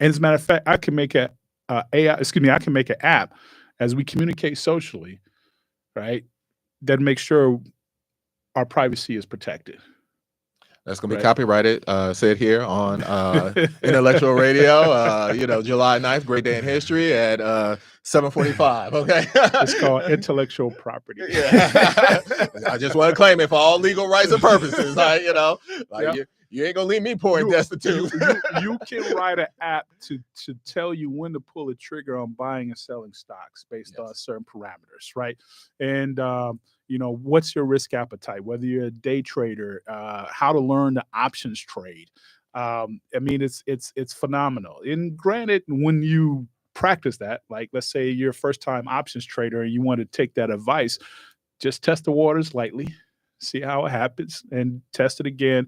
And as a matter of fact, I can make I can make an app as we communicate socially, right? That makes sure our privacy is protected. That's going to be copyrighted, said here on Intellectual Radio, July 9th, great day in history at 7:45. Okay. It's called intellectual property. Yeah. I just want to claim it for all legal rights and purposes. You ain't going to leave me poor and destitute. You can write an app to tell you when to pull a trigger on buying and selling stocks based on certain parameters, right? And, what's your risk appetite, whether you're a day trader, how to learn the options trade. It's phenomenal. And granted, when you practice that, like let's say you're a first time options trader and you want to take that advice, just test the waters lightly, see how it happens and test it again.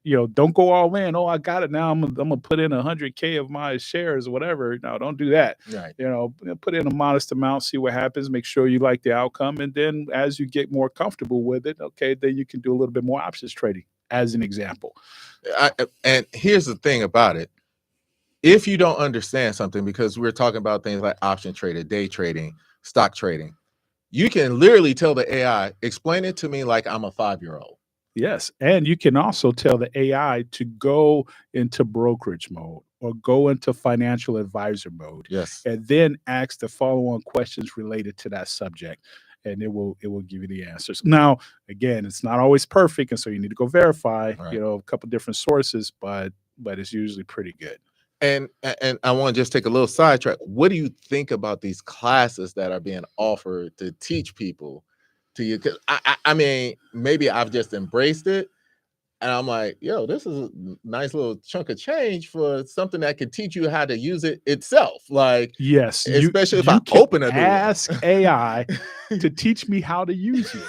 Don't go all in. Oh, I got it now. I'm gonna put in 100K of my shares or whatever. No, don't do that. Right. Put in a modest amount, see what happens, make sure you like the outcome. And then as you get more comfortable with it, okay, then you can do a little bit more options trading as an example. And here's the thing about it. If you don't understand something, because we're talking about things like option trading, day trading, stock trading, you can literally tell the AI, explain it to me like I'm a 5-year-old. Yes. And you can also tell the AI to go into brokerage mode or go into financial advisor mode. Yes. And then ask the follow-on questions related to that subject. And it will give you the answers. Now, again, it's not always perfect. And so you need to go verify, a couple different sources, but it's usually pretty good. And I want to just take a little sidetrack. What do you think about these classes that are being offered to teach people to you? Because I mean, maybe I've just embraced it, And I'm like, yo, this is a nice little chunk of change for something that could teach you how to use it itself. Like, Yes, especially if I you can open a new one. ask AI to teach me how to use you.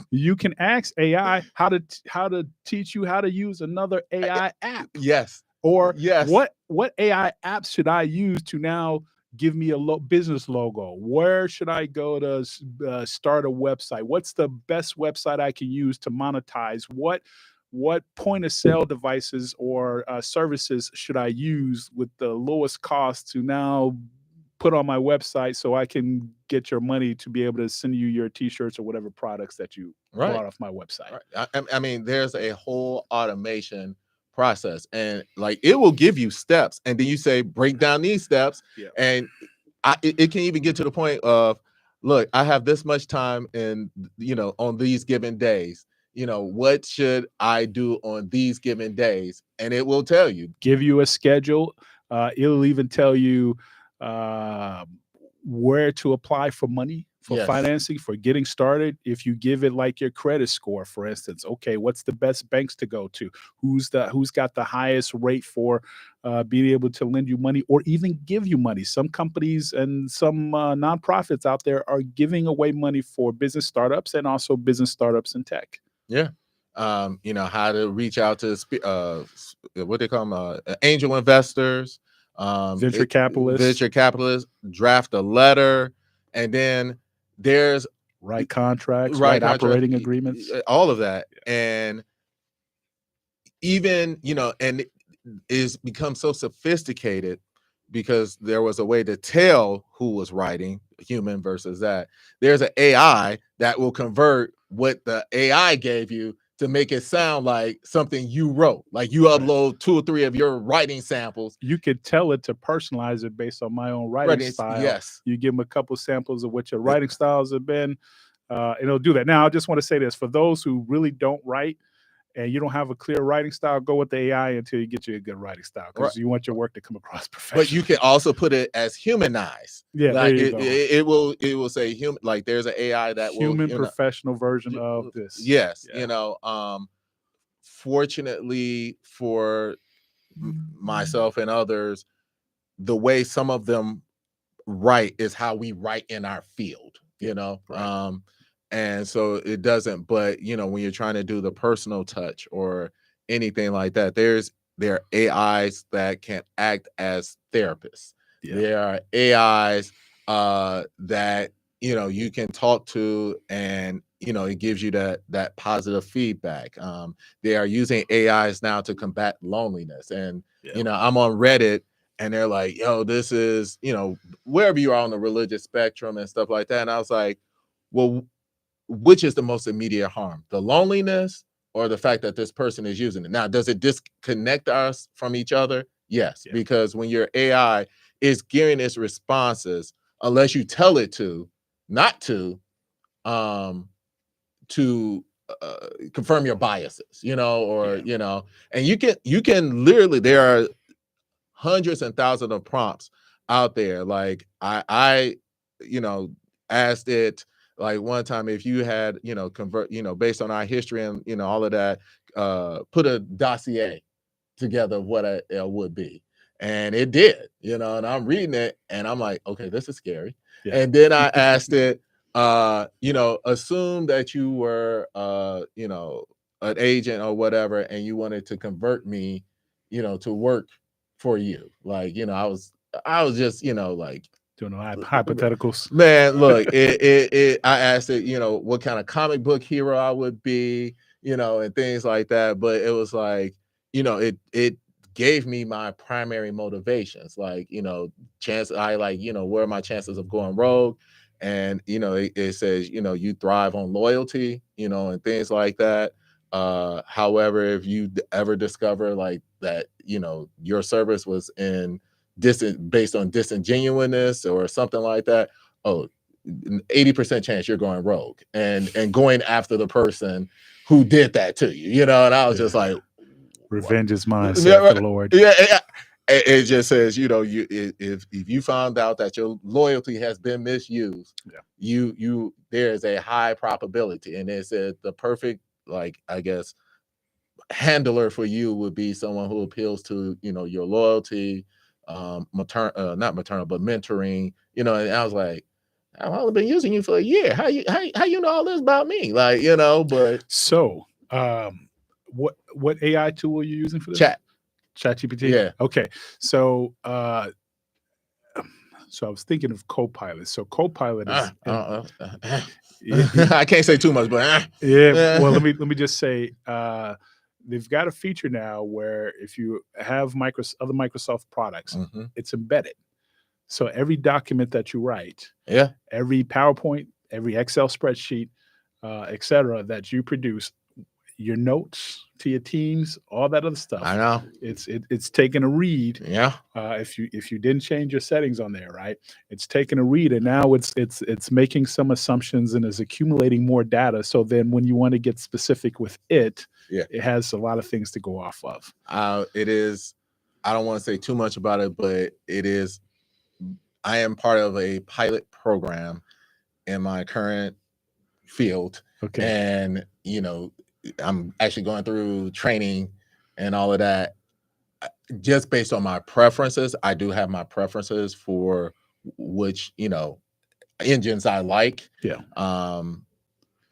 You can ask AI how to teach you how to use another AI app, Yes. or Yes. what AI apps should I use to now give me a business logo? Where should I go to start a website? What's the best website I can use to monetize? What point of sale devices or services should I use with the lowest cost to now put on my website so I can get your money to be able to send you your t-shirts or whatever products that you Right. bought off my website. Right. I mean, there's a whole automation process, and like it will give you steps, and then you say break down these steps, Yeah. and it can even get to the point of, look, I have this much time, and on these given days, what should I do on these given days, and it will tell you. Give you a schedule. It'll even tell you where to apply for money, for Yes. financing, for getting started. If you give it like your credit score, for instance, okay, what's the best banks to go to? Who's got the highest rate for being able to lend you money or even give you money? Some companies and some nonprofits out there are giving away money for business startups and also business startups in tech. Yeah. How to reach out to what they call them, angel investors, Venture capitalists, draft a letter, and then there's write contracts, right write contract, operating agreements, all of that. And even, and it is become so sophisticated because there was a way to tell who was writing, human versus that. There's an AI that will convert what the AI gave you to make it sound like something you wrote. Like you upload 2 or 3 of your writing samples. You could tell it to personalize it based on my own writing style. Yes. You give them a couple samples of what your writing styles have been, and it'll do that. Now, I just want to say this. For those who really don't write and you don't have a clear writing style, go with the AI until you get you a good writing style, because you want your work to come across professional. But you can also put it as humanized. Yeah, like there you go. It will say human. Like there's an AI that human will professional version of this. Yes, fortunately for myself and others, the way some of them write is how we write in our field. Right. And so it doesn't. But when you're trying to do the personal touch or anything like that, there are AIs that can act as therapists. Yeah. There are AIs that you can talk to, and it gives you that positive feedback. They are using AIs now to combat loneliness, and I'm on Reddit, and they're like, yo, this is wherever you are on the religious spectrum and stuff like that. And I was like, well, which is the most immediate harm, the loneliness or the fact that this person is using it? Now, does it disconnect us from each other? Yes, because when your AI is gearing its responses, unless you tell it to, not to confirm your biases, and you can literally, there are hundreds and thousands of prompts out there. Like I asked it, like one time, if you had convert based on our history and all of that, put a dossier together of what it would be, and it did. And I'm reading it and I'm like, okay, this is scary. And then I asked it, assume that you were an agent or whatever, and you wanted to convert me to work for you. Like, I was just like doing hypotheticals. Man, look, I asked it, what kind of comic book hero I would be, and things like that. But it was like, it gave me my primary motivations. Like, where are my chances of going rogue? And it says, you thrive on loyalty, and things like that. However, if you ever discover like that, your service was based on disingenuousness or something like that, 80% chance you're going rogue and going after the person who did that to you. And I was just like, revenge is mine, saith the Lord. Yeah. It just says, if you found out that your loyalty has been misused, there is a high probability. And it said the perfect, like, I guess, handler for you would be someone who appeals to, your loyalty, not maternal, but mentoring, and I was like, I've only been using you for a year. How you know all this about me? Like, but So, what AI tool are you using for this? chat. ChatGPT? Yeah. Okay. So, so I was thinking of Copilot. So Copilot is I can't say too much, but yeah. Well, let me just say, they've got a feature now where if you have other Microsoft products, Mhm. it's embedded. So every document that you write, Yeah. every PowerPoint, every Excel spreadsheet, et cetera, that you produce, your notes to your teams, all that other stuff. I know. It's taking a read. Yeah. If you didn't change your settings on there, right? It's taking a read, and now it's making some assumptions and is accumulating more data. So then, when you want to get specific with it, Yeah. it has a lot of things to go off of. It is. I don't want to say too much about it, but it is. I am part of a pilot program in my current field, Okay. and I'm actually going through training and all of that. Just based on my preferences, I do have my preferences for which engines I like. Yeah.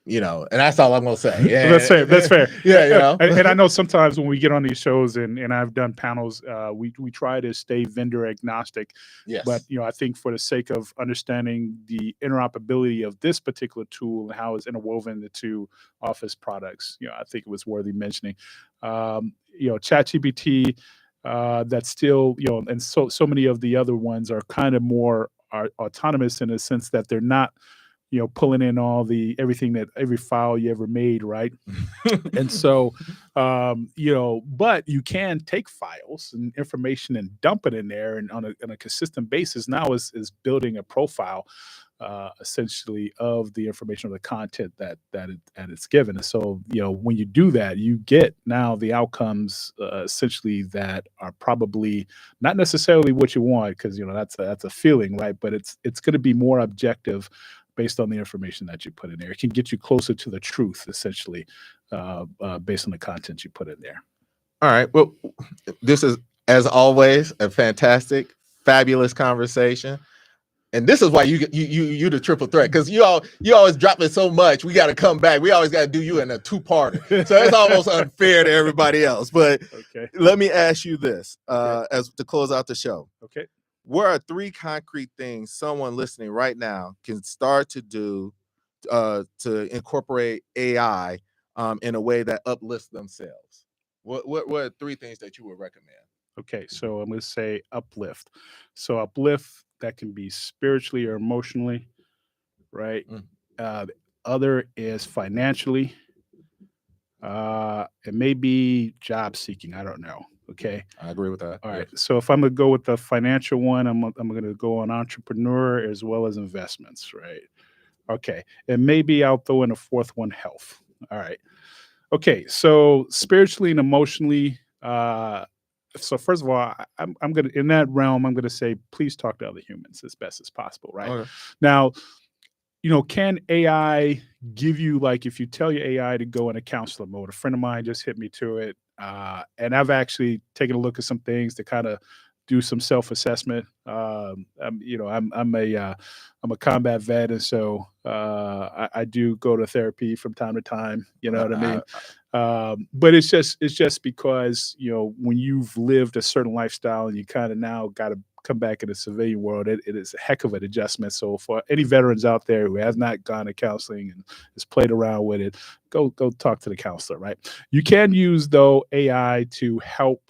And that's all I'm gonna say. Yeah, That's fair. Yeah, And I know sometimes when we get on these shows and I've done panels, we try to stay vendor agnostic. Yes. But I think for the sake of understanding the interoperability of this particular tool and how it's interwoven into Office products, I think it was worthy mentioning. ChatGPT, that's still, and so many of the other ones are kind of more autonomous in a sense that they're not pulling in everything that every file you ever made, right? And so, but you can take files and information and dump it in there, and on a consistent basis now is building a profile, essentially, of the information or the content that it's given. And so, when you do that, you get now the outcomes, essentially, that are probably not necessarily what you want, because that's a feeling, right? But it's going to be more objective based on the information that you put in there. It can get you closer to the truth, essentially, based on the content you put in there. All right. Well, this is, as always, a fantastic, fabulous conversation. And this is why you the triple threat, because you always drop it so much. We got to come back. We always got to do you in a two-parter. So it's almost unfair to everybody else. But Okay. Let me ask you this, as to close out the show. Okay. What are 3 concrete things someone listening right now can start to do to incorporate AI in a way that uplifts themselves? What are 3 things that you would recommend? Okay, so I'm going to say uplift. So uplift, that can be spiritually or emotionally, right? The other is financially. It may be job seeking. I don't know. Okay. I agree with that. All right. So if I'm going to go with the financial one, I'm going to go on entrepreneur as well as investments, right? Okay. And maybe I'll throw in a fourth one, health. All right. Okay. So spiritually and emotionally, so first of all, I'm going to, in that realm, I'm going to say, please talk to other humans as best as possible, right? Okay. Now, can AI give you, like, if you tell your AI to go in a counselor mode? A friend of mine just hit me to it, and I've actually taken a look at some things to kind of do some self-assessment. I'm a combat vet, and so I do go to therapy from time to time. You know what I mean? But it's just because when you've lived a certain lifestyle and you kind of now got to come back in the civilian world, it is a heck of an adjustment. So for any veterans out there who has not gone to counseling and has played around with it, go talk to the counselor, right? You can use, though, AI to help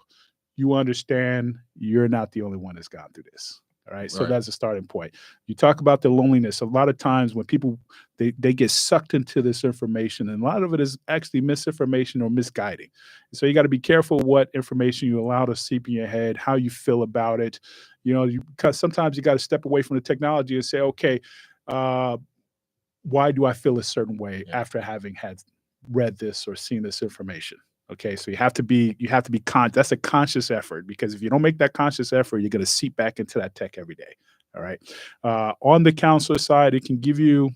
you understand you're not the only one that's gone through this. All right. So that's a starting point. You talk about the loneliness. A lot of times when people, they get sucked into this information, and a lot of it is actually misinformation or misguiding. So you got to be careful what information you allow to seep in your head, how you feel about it. Because sometimes you got to step away from the technology and say, okay, why do I feel a certain way after having read this or seen this information? Okay, so you have to be that's a conscious effort, because if you don't make that conscious effort, you're going to seep back into that tech every day. All right. On the counselor side, it can give you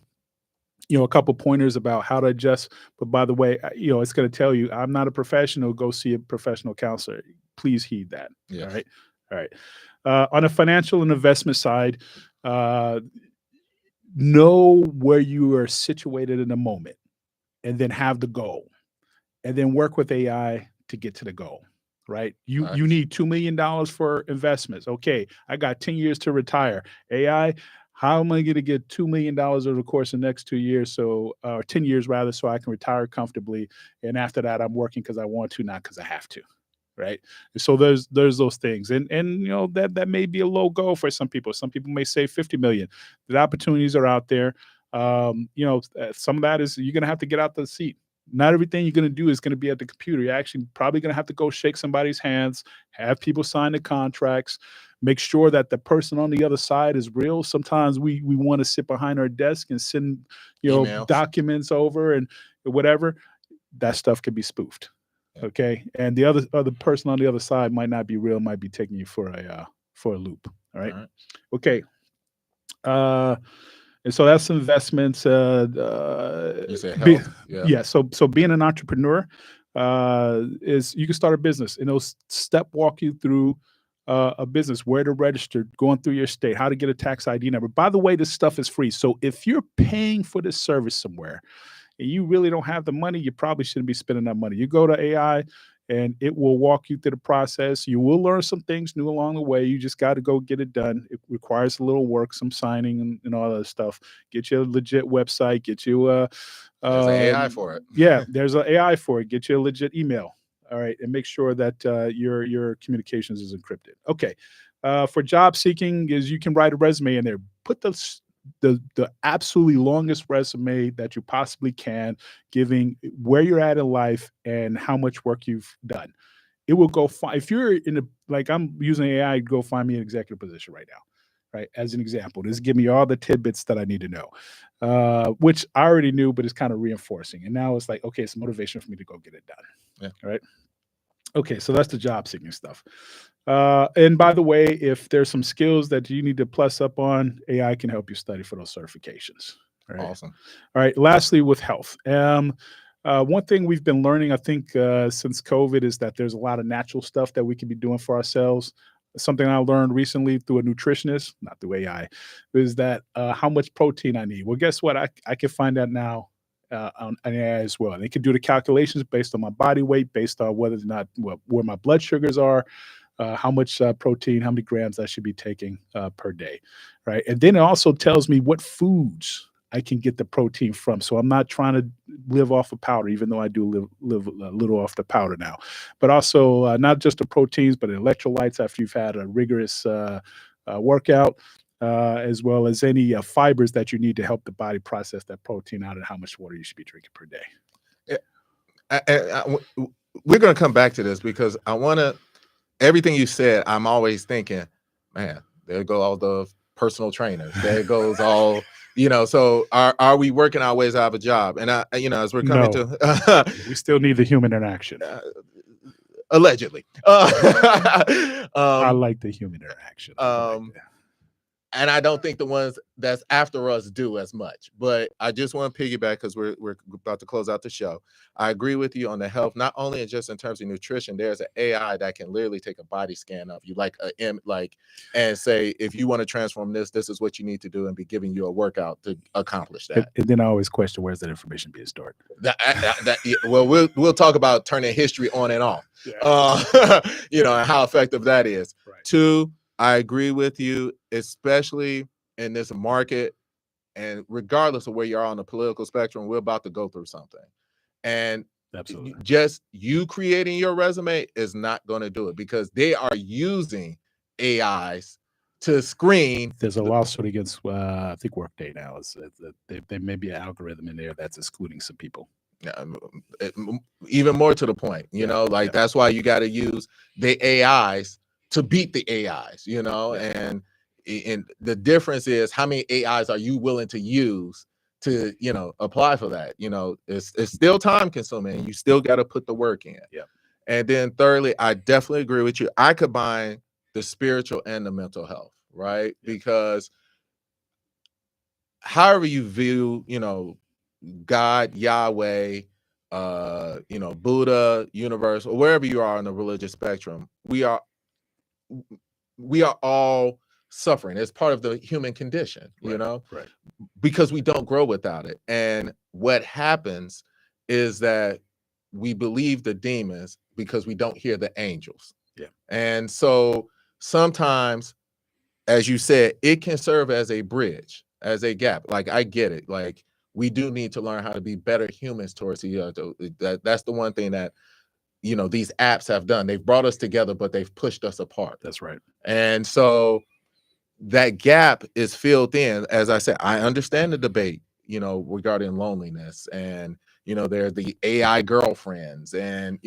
a couple pointers about how to adjust. But by the way, it's going to tell you, I'm not a professional. Go see a professional counselor. Please heed that. Yes. All right. All right. On a financial and investment side, uh, know where you are situated in the moment, and then have the goal, and then work with AI to get to the goal. Right. You Facts. need $2 million for investments. Okay. I got 10 years to retire. AI, how am I going to get $2 million over the course of the next 2 years? So, or 10 years rather, so I can retire comfortably. And after that, I'm working because I want to, not because I have to. Right. So there's those things. And that may be a low goal for some people. Some people may say 50 million. The opportunities are out there. Some of that is you're going to have to get out the seat. Not everything you're going to do is going to be at the computer. You're actually probably going to have to go shake somebody's hands, have people sign the contracts, make sure that the person on the other side is real. Sometimes we want to sit behind our desk and send, Emails. documents over and whatever. That stuff could be spoofed. Yeah. Okay. And the other person on the other side might not be real, might be taking you for a loop. All right. All right. Okay. And so that's investments. You said health. Yeah. So being an entrepreneur is you can start a business, and it'll step walk you through a business, where to register, going through your state, how to get a tax ID number. By the way, this stuff is free. So if you're paying for this service somewhere and you really don't have the money, you probably shouldn't be spending that money. You go to AI and it will walk you through the process. You will learn some things new along the way. You just got to go get it done. It requires a little work, some signing and all that stuff. Get you a legit website, get you There's an AI for it. Yeah, there's an AI for it. Get you a legit email. All right. And make sure that your communications is encrypted. Okay. For job seeking is you can write a resume in there. Put the absolutely longest resume that you possibly can, giving where you're at in life and how much work you've done. It will go find, if you're in a, like I'm using AI to go find me an executive position right now, right? As an example, this give me all the tidbits that I need to know, which I already knew, but it's kind of reinforcing. And now it's like, okay, it's motivation for me to go get it done. Yeah. All right. Okay, so that's the job seeking stuff. And by the way, if there's some skills that you need to plus up on, AI can help you study for those certifications. All right. Awesome. All right. Lastly, with health. One thing we've been learning, I think, since COVID is that there's a lot of natural stuff that we can be doing for ourselves. Something I learned recently through a nutritionist, not through AI, is that how much protein I need. Well, guess what? I can find that now on AI as well. And they can do the calculations based on my body weight, based on whether or not where my blood sugars are, how much protein, how many grams I should be taking per day, right? And then it also tells me what foods I can get the protein from. So I'm not trying to live off of powder, even though I do live a little off the powder now. But also not just the proteins, but electrolytes after you've had a rigorous workout. As well as any fibers that you need to help the body process that protein out, and how much water you should be drinking per day. We're going to come back to this because I want to, everything you said, I'm always thinking, man, there go all the personal trainers. There goes all, so are we working our ways out of a job? And as we're coming to, we still need the human interaction. Allegedly. I like the human interaction. And I don't think the ones that's after us do as much. But I just want to piggyback because we're about to close out the show. I agree with you on the health, not only just in terms of nutrition. There's an AI that can literally take a body scan of you, and say, if you want to transform this, this is what you need to do, and be giving you a workout to accomplish that. And then I always question, where's that information being stored? Well, we'll talk about turning history on and off. Yeah. And how effective that is. Right. 2, I agree with you, especially in this market, and regardless of where you are on the political spectrum, we're about to go through something. And absolutely, just you creating your resume is not going to do it, because they are using AIs to screen. There's a lawsuit against, I think Workday now. There may be an algorithm in there that's excluding some people. Even more to the point, that's why you got to use the AIs to beat the AIs, and the difference is how many AIs are you willing to use to, apply for that. It's still time consuming. You still got to put the work in. Yeah. And then thirdly, I definitely agree with you. I combine the spiritual and the mental health, right? Yeah. Because however you view, God, Yahweh, Buddha, universe, or wherever you are on the religious spectrum, we are all suffering. It's part of the human condition, Right. because we don't grow without it. And what happens is that we believe the demons because we don't hear the angels. Yeah. And so sometimes, as you said, it can serve as a bridge, as a gap. Like, I get it. Like, we do need to learn how to be better humans towards each other. That's the one thing that, these apps have done. They've brought us together, but they've pushed us apart. That's right. And so that gap is filled in. As I said, I understand the debate, regarding loneliness, and there's the AI girlfriends, and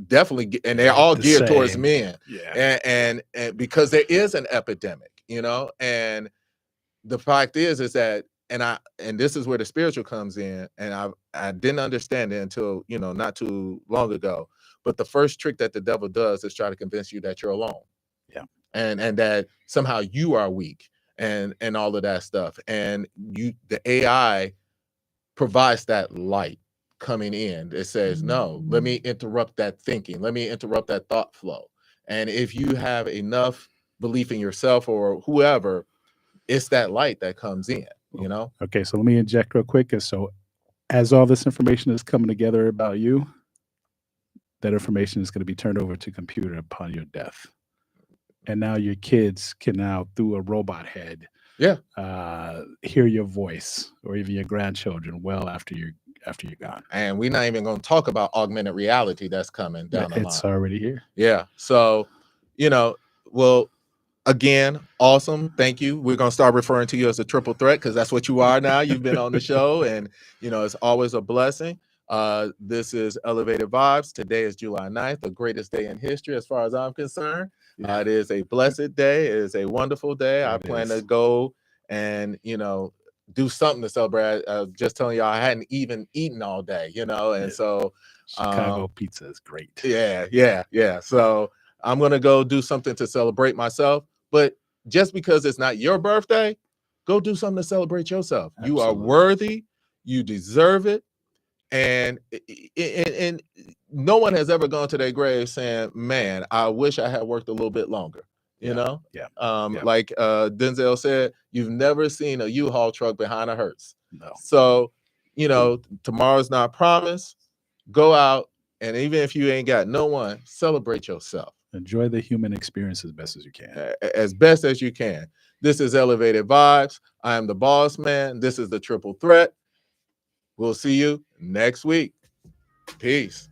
definitely, and they're all geared towards men. Yeah. And because there is an epidemic, and the fact is that, and this is where the spiritual comes in, and I didn't understand it until not too long ago. But the first trick that the devil does is try to convince you that you're alone. Yeah. And that somehow you are weak, and all of that stuff. And the AI provides that light coming in. It says, no, let me interrupt that thinking. Let me interrupt that thought flow. And if you have enough belief in yourself or whoever, it's that light that comes in, Okay, so let me inject real quick. So as all this information is coming together about you, that information is going to be turned over to computer upon your death. And now your kids can now, through a robot head, hear your voice, or even your grandchildren well after you're gone. And we're not even going to talk about augmented reality that's coming down the line. It's already here. Yeah. So, well, again, awesome. Thank you. We're going to start referring to you as a triple threat, because that's what you are now. You've been on the show, and, it's always a blessing. This is Elevated Vibes. Today is July 9th, the greatest day in history as far as I'm concerned. Yeah. It is a blessed day. It is a wonderful day. I plan to go and, do something to celebrate. Just telling y'all, I hadn't even eaten all day, and so Chicago pizza is great. Yeah. So I'm going to go do something to celebrate myself. But just because it's not your birthday, go do something to celebrate yourself. Absolutely. You are worthy. You deserve it. And no one has ever gone to their grave saying, man, I wish I had worked a little bit longer. Yeah. Like Denzel said, you've never seen a U-Haul truck behind a hearse. No. So, tomorrow's not promised. Go out, and even if you ain't got no one, celebrate yourself. Enjoy the human experience as best as you can. As best as you can. This is Elevated Vibes. I am the boss man. This is the triple threat. We'll see you next week. Peace.